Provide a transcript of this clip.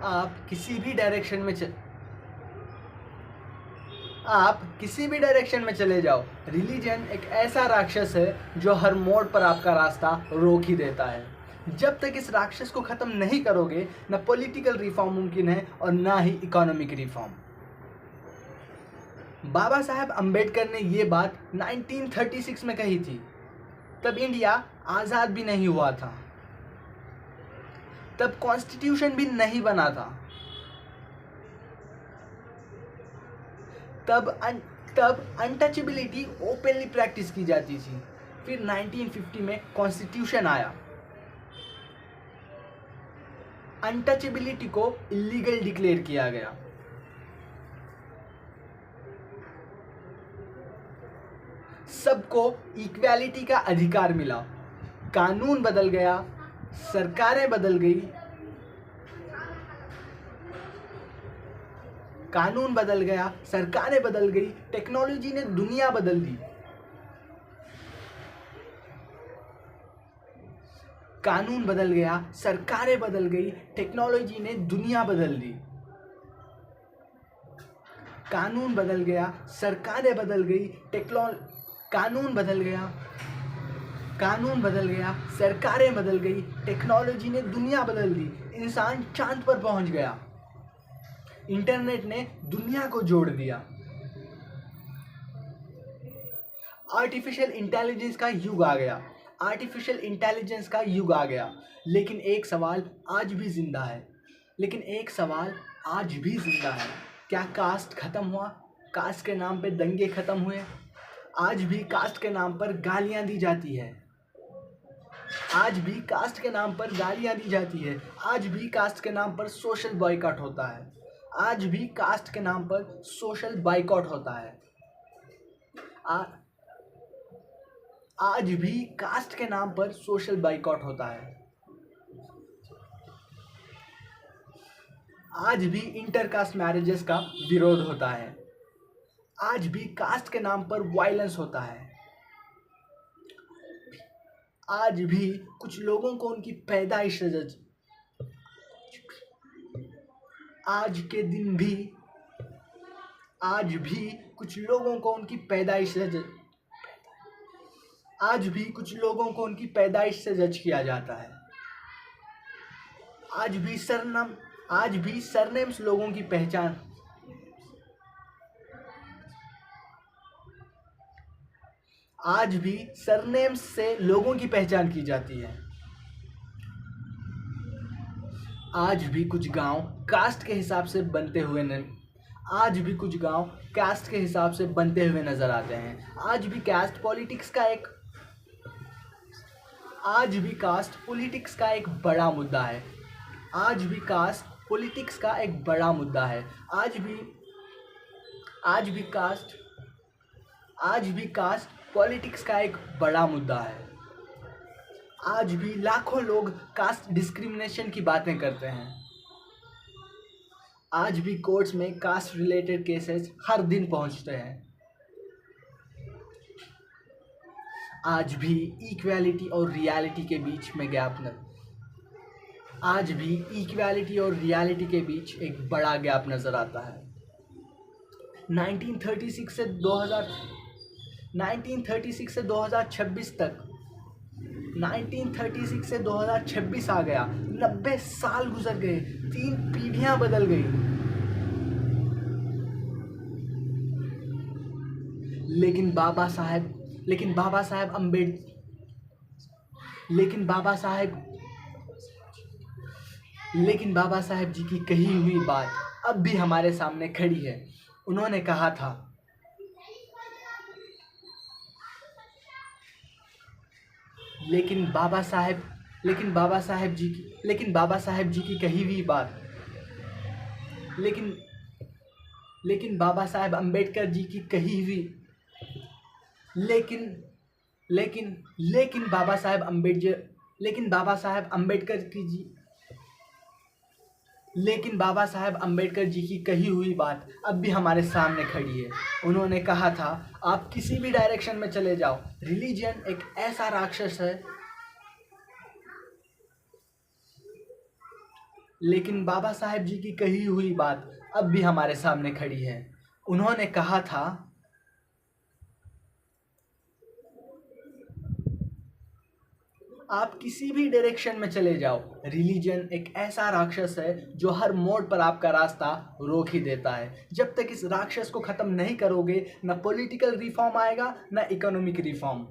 आप किसी भी डायरेक्शन में चले जाओ, रिलीजन एक ऐसा राक्षस है जो हर मोड़ पर आपका रास्ता रोक ही देता है। जब तक इस राक्षस को ख़त्म नहीं करोगे, न पॉलिटिकल रिफॉर्म मुमकिन है और ना ही इकोनॉमिक रिफॉर्म। बाबा साहब अम्बेडकर ने ये बात 1936 में कही थी। तब इंडिया आज़ाद भी नहीं हुआ था, तब कॉन्स्टिट्यूशन भी नहीं बना था, तब अनटचेबिलिटी ओपनली प्रैक्टिस की जाती थी। फिर 1950 में कॉन्स्टिट्यूशन आया, अनटचेबिलिटी को इलीगल डिक्लेयर किया गया। सबको इक्वालिटी का अधिकार मिला, कानून बदल गया, सरकारें बदल गई, कानून बदल गया, सरकारें बदल गई, टेक्नोलॉजी ने दुनिया बदल दी। कानून बदल गया, सरकारें बदल गई, टेक्नोलॉजी ने दुनिया बदल दी। कानून बदल गया, सरकारें बदल गई, कानून बदल गया, सरकारें बदल गई, टेक्नोलॉजी ने दुनिया बदल दी। इंसान चांद पर पहुंच गया, इंटरनेट ने दुनिया को जोड़ दिया। आर्टिफिशियल इंटेलिजेंस का युग आ गया, लेकिन एक सवाल आज भी जिंदा है, क्या कास्ट खत्म हुआ? कास्ट के नाम पे दंगे खत्म हुए? आज भी कास्ट के नाम पर गालियां दी जाती है, आज भी कास्ट के नाम पर सोशल बॉयकॉट होता है, आज भी कास्ट के नाम पर सोशल बाइकआउट होता है, आज भी कास्ट के नाम पर सोशल बाइकआउट होता है, आज भी इंटरकास्ट मैरिजेस का विरोध होता है, आज भी कास्ट के नाम पर वायलेंस होता है, आज भी कुछ लोगों को उनकी पैदाइश से आज भी कुछ लोगों को उनकी पैदाइश से जज किया जाता है। आज भी सरनेम्स लोगों की पहचान, आज भी सरनेम्स से लोगों की पहचान की जाती है। आज भी कुछ गांव कास्ट के हिसाब से बनते हुए नजर आते हैं। आज भी कास्ट पॉलिटिक्स का एक बड़ा मुद्दा है। आज भी कास्ट पॉलिटिक्स का एक बड़ा मुद्दा है। आज भी कास्ट पॉलिटिक्स का एक बड़ा मुद्दा है। आज भी लाखों लोग कास्ट डिस्क्रिमिनेशन की बातें करते हैं। आज भी कोर्ट्स में कास्ट रिलेटेड केसेस हर दिन पहुंचते हैं। आज भी इक्वालिटी और रियलिटी के बीच एक बड़ा गैप नजर आता है। 1936 से 2026 आ गया। 90 साल गुजर गए, 3 पीढ़ियां बदल गई, लेकिन बाबा साहब जी की कही हुई बात अब भी हमारे सामने खड़ी है। उन्होंने कहा था, लेकिन बाबा साहब जी की कही हुई बात, लेकिन बाबा साहब अम्बेडकर जी की कही हुई, लेकिन बाबा साहब अम्बेडकर जी की कही हुई बात अब भी हमारे सामने खड़ी है। उन्होंने कहा था, आप किसी भी डायरेक्शन में चले जाओ, रिलीजन एक ऐसा राक्षस है लेकिन बाबा साहेब जी की कही हुई बात अब भी हमारे सामने खड़ी है। उन्होंने कहा था, आप किसी भी डायरेक्शन में चले जाओ, रिलीजन एक ऐसा राक्षस है जो हर मोड़ पर आपका रास्ता रोक ही देता है। जब तक इस राक्षस को ख़त्म नहीं करोगे, ना पॉलिटिकल रिफॉर्म आएगा, ना इकोनॉमिक रिफॉर्म।